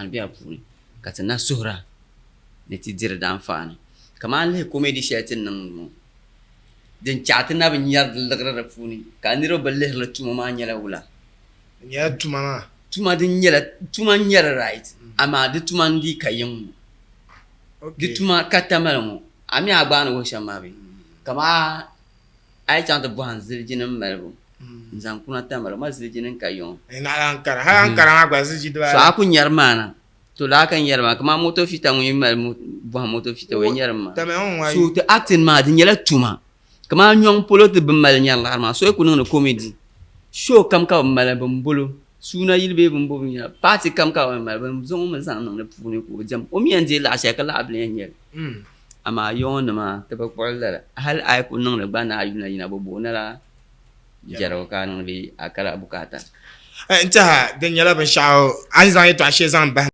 fa'ani biya puuni ka ti na suhura ni ti diri danfaani kamaan lihi komedi shɛli ti niŋ ŋɔ din chaɣa ti na bi nyɛri di liɣiri di puuni ka niriba bi lihiri tuma maa nyɛla wula nyɛla tuma maa tuma din nyɛla tuma nyɛla right amaa di tuma n di ka yiŋ ŋɔ di tuma ka tamali ŋɔ a mi a gbaani wuhi shɛm maa bi kamaa a yi chaŋ ti bɔhim ziliji nim malibu n zaŋ kuna tamali ma ziliji nin ka yiŋ hali ankara maa gba ziliji dibaa so a ku nyɛri maana to laa ka nyɛri maa kamaa moto fita ŋun yi mali bɔhim moto fita o yi nyɛri maa so ti acting maa di nyɛla tuma kamaa nyɔŋ polo ti bin mali nyɛri laɣari maa so yi ku niŋdi comedy show kam ka bin mali bin bolo suuna yili bee bin bolo nyɛla paati kam ka bin mali bin zaŋ mi zaŋ niŋ di puuni ka o jɛm o mi yɛn deei laɣa shɛli ka laɣa bili yɛn nyɛli amaa yɔŋ nima ti bi kpuɣi lala hali a yi ku niŋdi gba naa yina bi booni la jɛrigu ka niŋdi a kala bukata n tiɛha din nyɛla binshaɣu a ni zaŋ yɛltɔɣa shɛli zaŋ bahi